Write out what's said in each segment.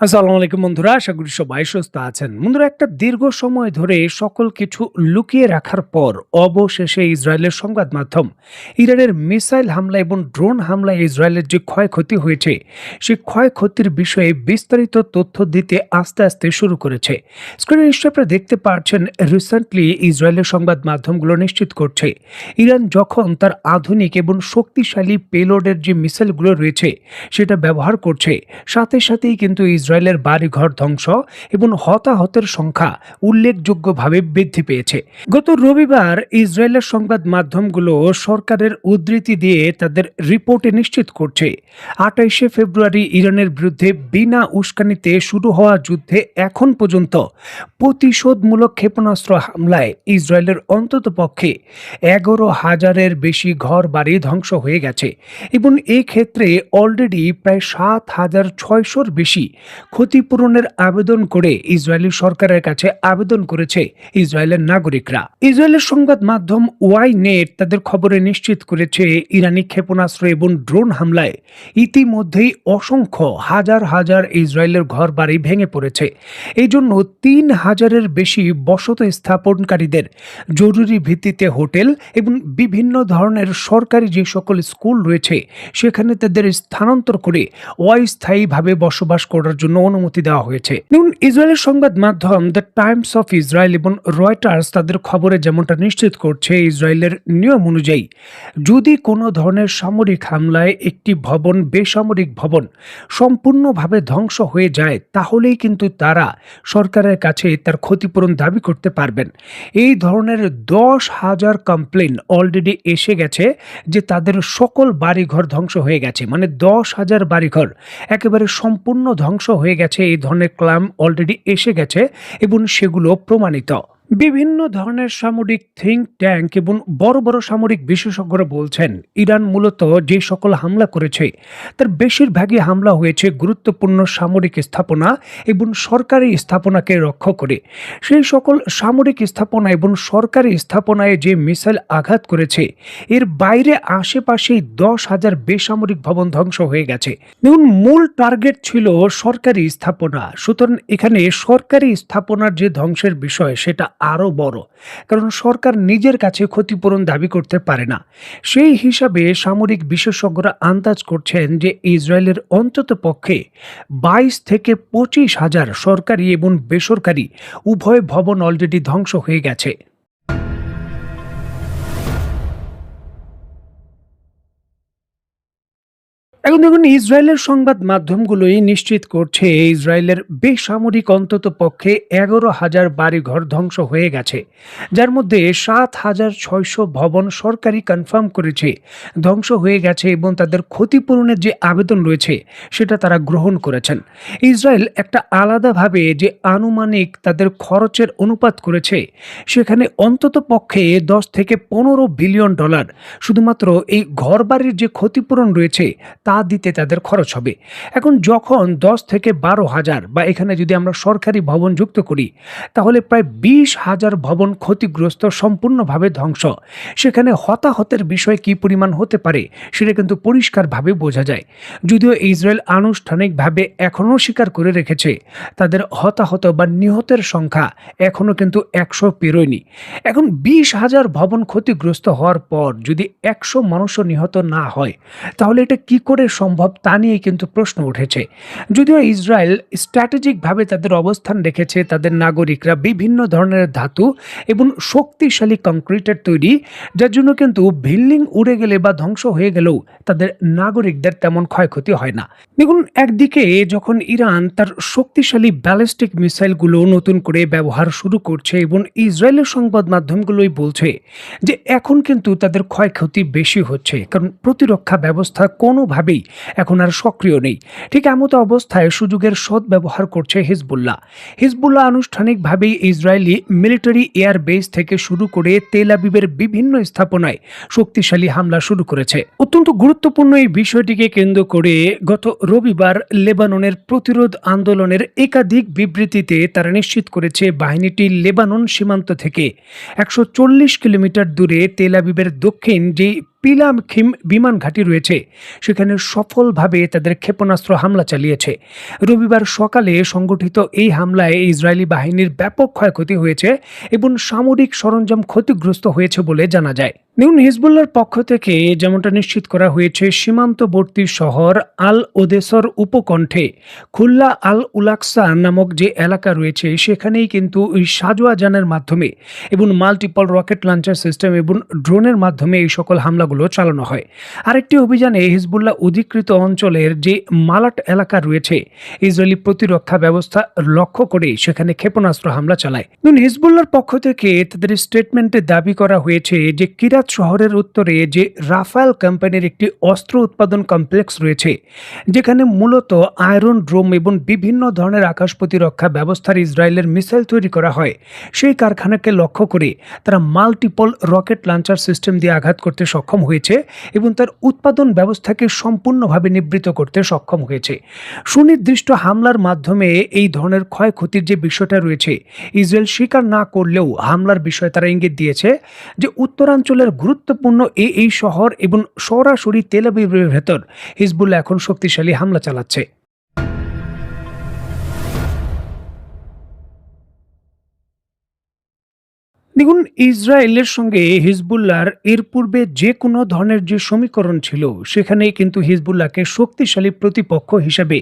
আসসালামু আলাইকুম বন্ধুরা, আশা করি সবাই সুস্থ আছেন। বন্ধুরা, একটা দীর্ঘ সময় ধরে সকল কিছু লুকিয়ে রাখার পর অবশেষে ইসরায়েলের সংবাদ মাধ্যম ইরানের মিসাইল হামলা এবং ড্রোন হামলায় ইসরায়েলের যে ক্ষয়ক্ষতি হয়েছে সেই ক্ষয়ক্ষতির বিষয়ে বিস্তারিত তথ্য দিতে আস্তে আস্তে শুরু করেছে। স্ক্রিনে নিশ্চয়ই আপনারা দেখতে পাচ্ছেন, রিসেন্টলি ইসরায়েলের সংবাদ মাধ্যমগুলো নিশ্চিত করছে ইরান যখন তার আধুনিক এবং শক্তিশালী পেলোডের যে মিসাইলগুলো রয়েছে সেটা ব্যবহার করছে, সাথে সাথেই কিন্তু ইসরায়েলের বাড়িঘর ধ্বংস এবং হতাহতের সংখ্যা উল্লেখযোগ্যভাবে বৃদ্ধি পেয়েছে। গত রবিবার ইসরায়েলের সংবাদ মাধ্যমগুলো সরকারের উদ্ধৃতি দিয়ে তাদের রিপোর্টে নিশ্চিত করছে 28শে ফেব্রুয়ারি ইরানের বিরুদ্ধে বিনা উস্কানিতে শুরু হওয়া যুদ্ধে এখন পর্যন্ত প্রতিশোধমূলক ক্ষেপণাস্ত্র হামলায় ইসরায়েলের অন্ততপক্ষে 11,000-এর বেশি ঘর বাড়ি ধ্বংস হয়ে গেছে এবং এই ক্ষেত্রে অলরেডি প্রায় 7,600-র বেশি ক্ষতিপূরণের আবেদন করে ইসরায়েলি সরকারের কাছে আবেদন করেছে ইসরায়েলের নাগরিকরা। ইসরায়েলের সংবাদ মাধ্যম ওয়াইনেট তাদের খবরে নিশ্চিত করেছে ইরানি ক্ষেপণাস্ত্র এবং ড্রোন হামলায় ইতিমধ্যেই অসংখ্য হাজার হাজার ইসরায়েলের ঘর বাড়ি ভেঙে পড়েছে। এই জন্য 3,000-এর বেশি বসত স্থাপনকারীদের জরুরি ভিত্তিতে হোটেল এবং বিভিন্ন ধরনের সরকারি যে সকল স্কুল রয়েছে সেখানে তাদের স্থানান্তর করে অস্থায়ীভাবে বসবাস করার জন্য অনুমতি দেওয়া হয়েছে। দেখুন, ইসরায়েলের সংবাদ মাধ্যম দ্য টাইমস অফ ইসরায়েল এবং রয়টার্স তাদের খবরে যেমনটা নিশ্চিত করছে, ইসরায়েলের নিয়ম অনুযায়ী যদি কোনো ধরনের সামরিক হামলায় একটি ভবন, বেসামরিক ভবন সম্পূর্ণভাবে ধ্বংস হয়ে যায় তাহলেই কিন্তু তারা সরকারের কাছে তার ক্ষতিপূরণ দাবি করতে পারবেন। এই ধরনের 10,000 কমপ্লেন অলরেডি এসে গেছে যে তাদের সকল বাড়িঘর ধ্বংস হয়ে গেছে, মানে 10,000 বাড়িঘর একেবারে সম্পূর্ণ ধ্বংস হয়ে গেছে। এই ধরনের ক্লেম অলরেডি এসে গেছে এবং সেগুলো প্রমাণিত। বিভিন্ন ধরনের সামরিক থিঙ্ক ট্যাঙ্ক এবং বড় বড় সামরিক বিশেষজ্ঞরা বলছেন ইরান মূলত যে সকল হামলা করেছে তার বেশিরভাগই হামলা হয়েছে গুরুত্বপূর্ণ সামরিক স্থাপনা এবং সরকারি স্থাপনাকে রক্ষা করে। সেই সকল সামরিক স্থাপনা এবং সরকারি স্থাপনায় যে মিসাইল আঘাত করেছে এর বাইরে আশেপাশেই 10,000 বেসামরিক ভবন ধ্বংস হয়ে গেছে। দেখুন, মূল টার্গেট ছিল সরকারি স্থাপনা, সুতরাং এখানে সরকারি স্থাপনার যে ধ্বংসের বিষয় সেটা আরো বড়, কারণ সরকার নিজের কাছে ক্ষতিপূরণ দাবি করতে পারে না। সেই হিসাবে সামরিক বিশেষজ্ঞরা আন্দাজ করছেন যে ইসরায়েলের অন্তত পক্ষে 22 থেকে 25,000 সরকারি এবং বেসরকারি উভয় ভবন অলরেডি ধ্বংস হয়ে গেছে। এখন দেখুন, ইসরায়েলের সংবাদ মাধ্যমগুলোই নিশ্চিত করছে ইসরায়েলের বেসামরিক অন্তত পক্ষে 11,000 বাড়িঘর ধ্বংস হয়ে গেছে, যার মধ্যে 7,600 ভবন সরকারি কনফার্ম করেছে ধ্বংস হয়ে গেছে এবং তাদের ক্ষতিপূরণের যে আবেদন রয়েছে সেটা তারা গ্রহণ করেছেন। ইসরায়েল একটা আলাদাভাবে যে আনুমানিক তাদের খরচের অনুপাত করেছে সেখানে অন্তত পক্ষে 10 থেকে 15 বিলিয়ন ডলার শুধুমাত্র এই ঘরবাড়ির যে ক্ষতিপূরণ রয়েছে তা দিতে তাদের খরচ হবে। এখন যখন 10 থেকে 12,000 বা এখানে যদি আমরা সরকারি ভবন যুক্ত করি তাহলে প্রায় 20,000 ভবন ক্ষতিগ্রস্ত, সম্পূর্ণভাবে ধ্বংস। সেখানে হতাহতের বিষয় কি পরিমাণ হতে পারে সেটা কিন্তু পরিষ্কারভাবে বোঝা যায়। যদিও ইসরায়েল আনুষ্ঠানিকভাবে এখনও স্বীকার করে রেখেছে তাদের হতাহত বা নিহতের সংখ্যা এখনও কিন্তু 100 পেরোয়নি। এখন 20,000 ভবন ক্ষতিগ্রস্ত হওয়ার পর যদি 100 মানুষও নিহত না হয় তাহলে এটা কি করে সম্ভব তা নিয়ে কিন্তু প্রশ্ন উঠেছে। যদিও ইসরায়েল স্ট্র্যাটেজিকভাবে তাদের অবস্থান রেখেছে, তাদের নাগরিকরা বিভিন্ন ধরনের ধাতু এবং শক্তিশালী কংক্রিটের তৈরি, যার জন্য কিন্তু বিল্ডিং উড়ে গেলে বা ধ্বংস হয়ে গেলেও তাদের নাগরিকদের তেমন ক্ষয়ক্ষতি হয় না। দেখুন, একদিকে যখন ইরান তার শক্তিশালী ব্যালিস্টিক মিসাইলগুলো নতুন করে ব্যবহার শুরু করছে এবং ইসরায়েলের সংবাদ মাধ্যমগুলোই বলছে যে এখন কিন্তু তাদের ক্ষয়ক্ষতি বেশি হচ্ছে, কারণ প্রতিরক্ষা ব্যবস্থা কোনোভাবেই এখন আর সক্রিয় নেই। ঠিক এমতো অবস্থায় সুযোগের সদ্ব্যবহার করছে হিজবুল্লাহ আনুষ্ঠানিকভাবেই ইসরায়েলি মিলিটারি এয়ার বেস থেকে শুরু করে তেল আবিবের বিভিন্ন স্থাপনায় শক্তিশালী হামলা শুরু করেছে। অত্যন্ত গুরুত্বপূর্ণ এই বিষয়টিকে কেন্দ্র করে গত রবিবার লেবাননের প্রতিরোধ আন্দোলনের একাধিক বিবৃতিতে তারা নিশ্চিত করেছে বাহিনীটি লেবানন সীমান্ত থেকে 140 কিলোমিটার দূরে তেল আবিবের দক্ষিণ যে পিলাম খিম বিমান ঘাঁটি রয়েছে সেখানে সফলভাবে তাদের ক্ষেপণাস্ত্র হামলা চালিয়েছে। রবিবার সকালে সংগঠিত এই হামলায় ইসরায়েলি বাহিনীর ব্যাপক ক্ষয়ক্ষতি হয়েছে এবং সামরিক সরঞ্জাম ক্ষতিগ্রস্ত হয়েছে বলে জানা যায়। দেখুন, হিজবুল্লাহর পক্ষ থেকে যেমনটা নিশ্চিত করা হয়েছে, সীমান্তবর্তী শহর আল ওদেসর উপকণ্ঠে খুল্লা আল উলাকসা নামক যে এলাকা রয়েছে সেখানেই কিন্তু ওই সাজোয়া যানের মাধ্যমে এবং মাল্টিপল রকেট লঞ্চার সিস্টেম এবং ড্রোনের মাধ্যমে এই সকল হামলাগুলো চালানো হয়। আরেকটি অভিযানে হিজবুল্লাহ অধিকৃত অঞ্চলের যে মালাট এলাকা রয়েছে ইসরায়েলি প্রতিরক্ষা ব্যবস্থা লক্ষ্য করে সেখানে ক্ষেপণাস্ত্র হামলা চালায়। হিজবুল্লাহর পক্ষ থেকে তাদের স্টেটমেন্টে দাবি করা হয়েছে যে কিরাত শহরের উত্তরে যে রাফায়েল কোম্পানির একটি অস্ত্র উৎপাদন কমপ্লেক্স রয়েছে যেখানে মূলত আয়রন ড্রোম এবং বিভিন্ন ধরনের আকাশ প্রতিরক্ষা ব্যবস্থার ইসরায়েলের মিসাইল তৈরি করা হয়, সেই কারখানাকে লক্ষ্য করে তারা মাল্টিপল রকেট লঞ্চার সিস্টেম দিয়ে আঘাত করতে সক্ষম হয়েছে এবং তার উৎপাদন ব্যবস্থাকে সম্পূর্ণভাবে নিবৃত করতে সক্ষম হয়েছে। সুনির্দিষ্ট হামলার মাধ্যমে এই ধরনের ক্ষয়ক্ষতির যে বিষয়টা রয়েছে ইসরায়েল স্বীকার না করলেও হামলার বিষয়ে তারা ইঙ্গিত দিয়েছে যে উত্তরাঞ্চলের গুরুত্বপূর্ণ এই শহর এবং সরাসরি তেল আবিবের ভেতর হিজবুল্লাহ এখন শক্তিশালী হামলা চালাচ্ছে। দেখুন, ইসরায়েলের সঙ্গে হিজবুল্লাহর এর পূর্বে যে কোনো ধরনের যে সমীকরণ ছিল সেখানেই কিন্তু হিজবুল্লাহকে শক্তিশালী প্রতিপক্ষ হিসেবে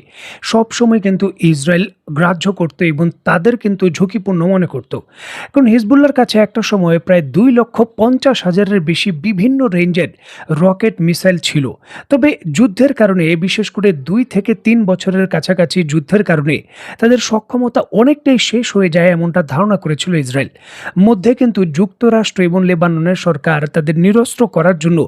সবসময় কিন্তু ইসরায়েল গ্রাহ্য করত এবং তাদের কিন্তু ঝুঁকিপূর্ণ মনে করত। কারণ হিজবুল্লাহর কাছে একটা সময়ে প্রায় 2,50,000-এর বেশি বিভিন্ন রেঞ্জের রকেট মিসাইল ছিল। তবে যুদ্ধের কারণে, বিশেষ করে 2 থেকে 3 বছরের কাছাকাছি যুদ্ধের কারণে তাদের সক্ষমতা অনেকটাই শেষ হয়ে যায় এমনটা ধারণা করেছিল ইসরায়েল। মধ্যে কিন্তু যুক্তরাষ্ট্র এবং লেবাননের সরকার তাদের নিরস্ত্র করার জন্য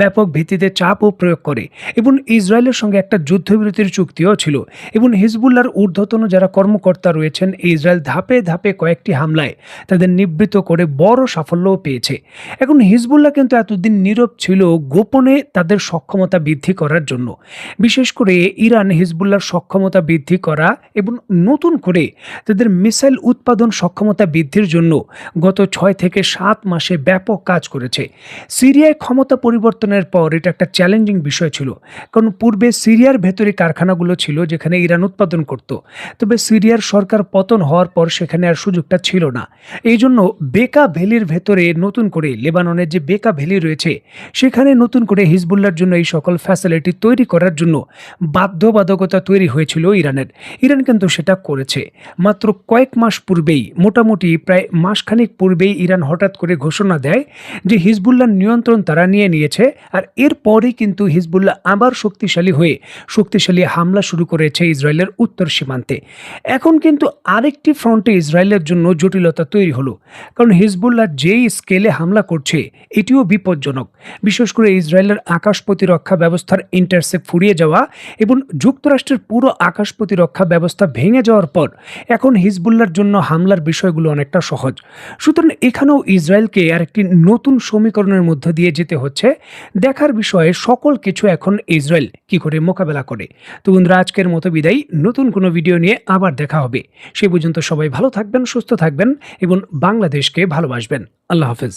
ব্যাপক ভিত্তিতে চাপও প্রয়োগ করে এবং ইসরায়েলের সঙ্গে একটা যুদ্ধবিরতির চুক্তিও ছিল এবং হিজবুল্লাহর ঊর্ধ্বতন যারা কর্মকর্তা রয়েছেন ইসরায়েল ধাপে ধাপে কয়েকটি হামলায় তাদের নিবৃত্ত করে বড় সাফল্যও পেয়েছে। এখন হিজবুল্লাহ কিন্তু এতদিন নীরব ছিল গোপনে তাদের সক্ষমতা বৃদ্ধি করার জন্য। বিশেষ করে ইরান হিজবুল্লাহর সক্ষমতা বৃদ্ধি করা এবং নতুন করে তাদের মিসাইল উৎপাদন সক্ষমতা বৃদ্ধির জন্য গত 6 থেকে 7 মাসে ব্যাপক কাজ করেছে। সিরিয়ায় ক্ষমতা পরিবর্তনের পর এটা একটা চ্যালেঞ্জিং বিষয় ছিল, কারণ পূর্বে সিরিয়ার ভেতরে কারখানাগুলো ছিল যেখানে ইরান উৎপাদন করত। তবে সিরিয়ার সরকার পতন হওয়ার পর সেখানে আর সুযোগটা ছিল না। এই জন্য বেকা ভ্যালির ভেতরে নতুন করে লেবাননের যে বেকা ভ্যালি রয়েছে সেখানে নতুন করে হিজবুল্লাহর জন্য এই সকল ফ্যাসিলিটি তৈরি করার জন্য বাধ্যবাধকতা তৈরি হয়েছিল ইরানের। ইরান কিন্তু সেটা করেছে। মাত্র কয়েক মাস পূর্বেই, মোটামুটি প্রায় মাসখানেক পূর্বেই ইরান হঠাৎ করে ঘোষণা দেয় যে হিজবুল্লাহর নিয়ন্ত্রণ তারা নিয়ে নিয়েছে। আর এরপরই কিন্তু হিজবুল্লাহ আবার শক্তিশালী হামলা শুরু করেছে ইসরায়েলের উত্তর সীমান্তে। এখন কিন্তু আরেকটি ফ্রন্টে ইসরায়েলের জন্য জটিলতা তৈরি হলো, কারণ হিজবুল্লাহ যেই স্কেলে হামলা করছে এটিও বিপজ্জনক। বিশেষ করে ইসরায়েলের আকাশ প্রতিরক্ষা ব্যবস্থার ইন্টারসেপ্ট ফুরিয়ে যাওয়া এবং যুক্তরাষ্ট্রের পুরো আকাশ প্রতিরক্ষা ব্যবস্থা ভেঙে যাওয়ার পর এখন হিজবুল্লাহর জন্য হামলার বিষয়গুলো অনেকটা সহজ। সুতরাং এখানেও ইসরায়েলকে আরেকটি নতুন সমীকরণের মধ্য দিয়ে যেতে হচ্ছে। দেখার বিষয়ে সকল কিছু এখন ইসরায়েল কি করে মোকাবেলা করে। তো বন্ধুরা, আজকের মতো বিদায়। নতুন কোনো ভিডিও নিয়ে আবার দেখা হবে। সে পর্যন্ত সবাই ভালো থাকবেন, সুস্থ থাকবেন এবং বাংলাদেশকে ভালোবাসবেন। আল্লাহ হাফেজ।